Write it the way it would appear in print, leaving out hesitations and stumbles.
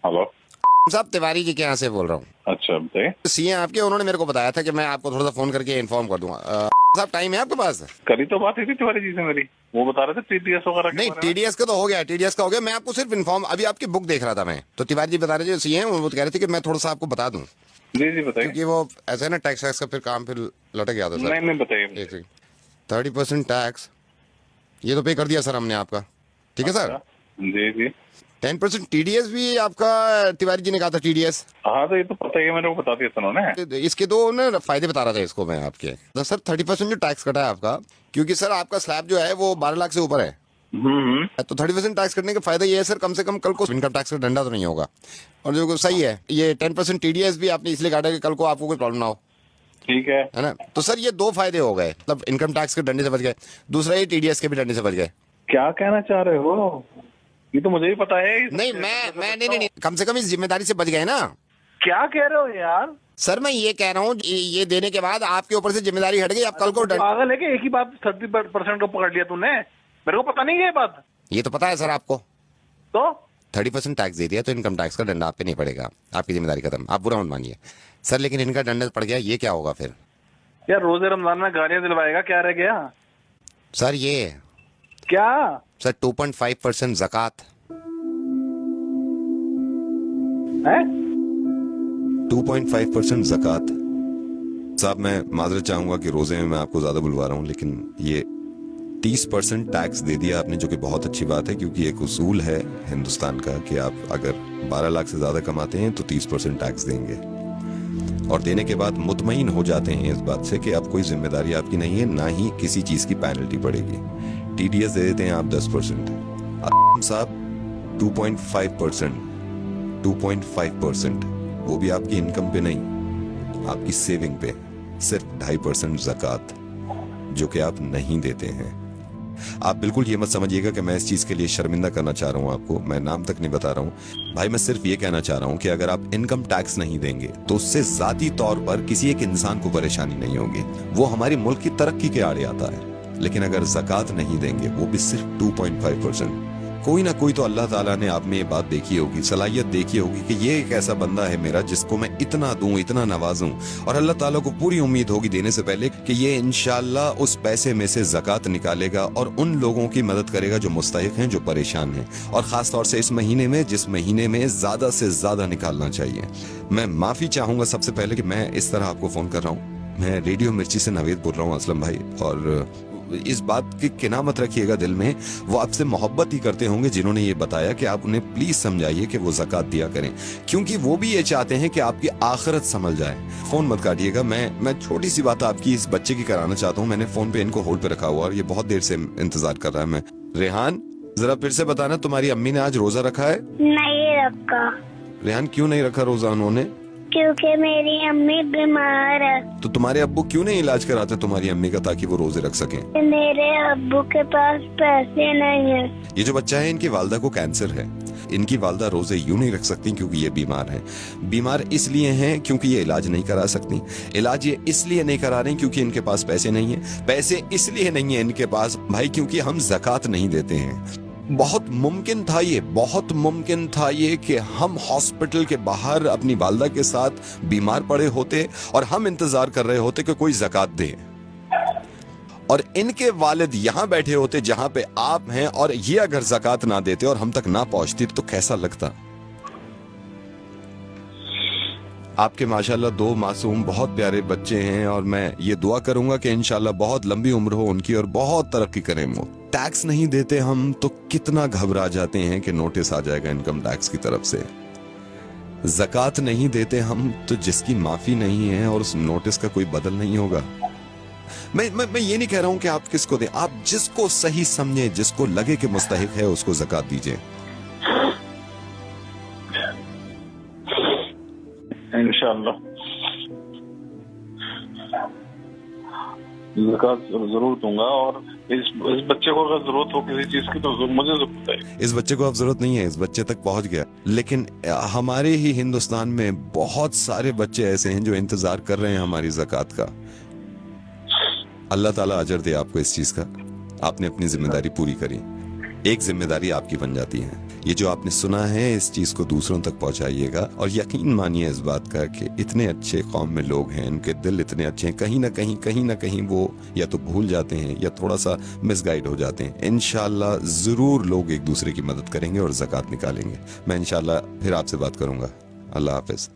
Hello साहब, तिवारी जी के यहाँ से बोल रहा हूँ। अच्छा बताइए। सीए आपके, उन्होंने मेरे को बताया था कि मैं आपको थोड़ा सा फोन करके इन्फॉर्म कर दूंगा। साहब, टाइम है आपके पास? करी तो बात ही थी तिवारी जी से मेरी, वो बता रहे थे टीटीएस वगैरह के नहीं, बारे में। टीडीएस का तो हो गया, टीडीएस का हो गया। मैं आपको सिर्फ इन्फॉर्म, अभी आपकी बुक देख रहा था मैं, तो तिवारी जी बता रहे थे, सीए हैं, वो कह रहे थे कि मैं थोड़ा सा आपको बता दूं, जी जी बताइए। क्योंकि वो ऐसा है ना, टैक्स वैक्स का फिर काम फिर लटक गया था सर। नहीं नहीं बताइए एक बताइए। सेकंड। 30% टैक्स ये तो पे कर दिया सर हमने आपका, ठीक है सर। अच्छा जी जी। 10% टीडीएस भी आपका, तिवारी जी ने कहा था टीडीएस। हाँ तो ये तो पता ही है, मेरे को बता दिया था उन्होंने। इसके दो ना फायदे बता रहा था इसको मैं आपके। तो सर 30% जो टैक्स कटा है आपका, क्योंकि सर आपका स्लैब जो है वो 12 लाख से ऊपर है, हम्म। तो 30% टैक्स कटने का फायदा ये है सर, कम से कम कल को इनकम टैक्स का डंडा तो नहीं होगा। और जो सही है, ये 10% टीडीएस भी आपने इसलिए काटा कि कल को आपको कोई प्रॉब्लम ना हो, ठीक है। है ना। तो सर ये दो फायदे हो गए, मतलब इनकम टैक्स के डंडे से बच गए, दूसरा ये टीडीएस के भी डंडे से बच गए। क्या कहना चाह रहे हो? ये तो मुझे भी पता है। ये सब नहीं, मैं नहीं, कम से कम इस जिम्मेदारी से बच गए ना। क्या कह रहे हो यार? सर मैं ये कह रहा हूँ, ये देने के बाद आपके ऊपर से जिम्मेदारी हट गई, आप कल को पागल है कि एक ही बात 30% को पकड़ लिया तूने? मेरे को पता नहीं है ये बात। ये तो पता है सर आपको। तो 30% टैक्स दे दिया तो इनकम टैक्स का डंडा आप पे नहीं पड़ेगा, आपकी जिम्मेदारी खत्म, आप बुरा मत मानिए सर। लेकिन इनका डंडा पड़ गया, ये क्या होगा फिर? यार रोजे रमजान में गालियां दिलवाएगा, क्या रह गया? सर ये क्या? सर 2.5% ज़कात। है? 2.5% ज़कात। साहब मैं माजरत चाहूंगा कि रोजे में मैं आपको ज्यादा बुलवा रहा हूँ, लेकिन ये 30% टैक्स दे दिया आपने, जो कि बहुत अच्छी बात है, क्योंकि एक उसूल है हिंदुस्तान का कि आप अगर 12 लाख से ज्यादा कमाते हैं तो 30% टैक्स देंगे, और देने के बाद मुतमईन हो जाते हैं इस बात से कि अब कोई जिम्मेदारी आपकी नहीं है, ना ही किसी चीज की पेनल्टी पड़ेगी। टीडीएस दे देते हैं आप 10%, साहब 2.5%, 2.5%, वो भी आपकी इनकम पे नहीं, आपकी सेविंग पे, सिर्फ 2.5% ज़कात, जो कि आप नहीं देते हैं। आप बिल्कुल ये मत समझिएगा कि मैं इस चीज के लिए शर्मिंदा करना चाह रहा हूं आपको, मैं नाम तक नहीं बता रहा हूं भाई। मैं सिर्फ ये कहना चाह रहा हूं कि अगर आप इनकम टैक्स नहीं देंगे तो उससे जाती तौर पर किसी एक इंसान को परेशानी नहीं होगी, वो हमारी मुल्क की तरक्की के आड़े आता है। लेकिन अगर ज़कात नहीं देंगे, वो भी सिर्फ 2.5%, कोई ना कोई तो अल्लाह ताला ने आप में ये बात देखी होगी, सलाहियत देखी होगी कि ये एक ऐसा बंदा है मेरा जिसको मैं इतना दूं, इतना नवाजूं, और अल्लाह ताला को पूरी उम्मीद होगी देने से पहले कि ये इंशाअल्लाह उस पैसे में से ज़कात निकालेगा और उन लोगों की मदद करेगा जो मुस्तहिक हैं, जो परेशान हैं, और खास तौर से इस महीने में, जिस महीने में ज्यादा से ज्यादा निकालना चाहिए। मैं माफी चाहूंगा सबसे पहले कि मैं इस तरह आपको फोन कर रहा हूँ। मैं रेडियो मिर्ची से नवेद बोल रहा हूँ असलम भाई, और इस बात की किना मत रखिएगा दिल में, वो आपसे मोहब्बत ही करते होंगे जिन्होंने ये बताया कि आप उन्हें प्लीज समझाइए कि वो ज़कात दिया करें, क्योंकि वो भी ये चाहते हैं कि आपकी आखिरत संभल जाए। फोन मत काटिएगा, मैं छोटी सी बात आपकी इस बच्चे की कराना चाहता हूँ। मैंने फोन पे इनको होल्ड पे रखा हुआ और ये बहुत देर से इंतजार कर रहा है। मैं रेहान, जरा फिर से बताना, तुम्हारी अम्मी ने आज रोजा रखा है? नहीं रखा। रेहान क्यों नहीं रखा रोजा उन्होंने? क्योंकि मेरी अम्मी बीमार है। तो तुम्हारे अब्बू क्यों नहीं इलाज कराते तुम्हारी अम्मी का, ताकि वो रोजे रख सकें? मेरे अब्बू के पास पैसे नहीं है। ये जो बच्चा है, इनकी वालदा को कैंसर है। इनकी वालदा रोजे यूं नहीं रख सकती क्योंकि ये बीमार हैं। बीमार इसलिए हैं क्योंकि ये इलाज नहीं करा सकती। इलाज ये इसलिए नहीं करा रही क्योंकि इनके पास पैसे नहीं है। पैसे इसलिए नहीं है इनके पास भाई क्योंकि हम ज़कात नहीं देते हैं। बहुत मुमकिन था ये, बहुत मुमकिन था ये कि हम हॉस्पिटल के बाहर अपनी वालदा के साथ बीमार पड़े होते और हम इंतजार कर रहे होते कि कोई ज़कात दे, और इनके वालिद यहां बैठे होते जहां पे आप हैं, और ये अगर ज़कात ना देते और हम तक ना पहुंचती तो कैसा लगता? आपके माशाल्लाह 2 मासूम बहुत प्यारे बच्चे हैं, और मैं ये दुआ करूंगा कि इंशाल्लाह बहुत लंबी उम्र हो उनकी और बहुत तरक्की करें वो। टैक्स नहीं देते हम तो कितना घबरा जाते हैं कि नोटिस आ जाएगा इनकम टैक्स की तरफ से। ज़कात नहीं देते हम तो जिसकी माफी नहीं है और उस नोटिस का कोई बदल नहीं होगा। मैं ये नहीं कह रहा हूं कि आप किसको दें, आप जिसको सही समझे, जिसको लगे कि मुस्तहिक है, उसको ज़कात दीजिए। इंशाअल्लाह ज़कात जरूर दूंगा, और इस बच्चे को अगर जरूरत हो किसी चीज की तो मुझे जरूरत है। इस बच्चे को अब जरूरत नहीं है, इस बच्चे तक पहुंच गया, लेकिन हमारे ही हिंदुस्तान में बहुत सारे बच्चे ऐसे हैं जो इंतजार कर रहे हैं हमारी ज़कात का। अल्लाह ताला अजर दे आपको इस चीज का, आपने अपनी जिम्मेदारी पूरी करी। एक जिम्मेदारी आपकी बन जाती है, ये जो आपने सुना है इस चीज को दूसरों तक पहुंचाइएगा और यकीन मानिए इस बात का कि इतने अच्छे कौम में लोग हैं, उनके दिल इतने अच्छे हैं, कहीं ना कहीं वो या तो भूल जाते हैं या थोड़ा सा मिसगाइड हो जाते हैं। इंशाल्लाह जरूर लोग एक दूसरे की मदद करेंगे और ज़कात निकालेंगे। मैं इंशाल्लाह फिर आपसे बात करूंगा। अल्लाह हाफिज।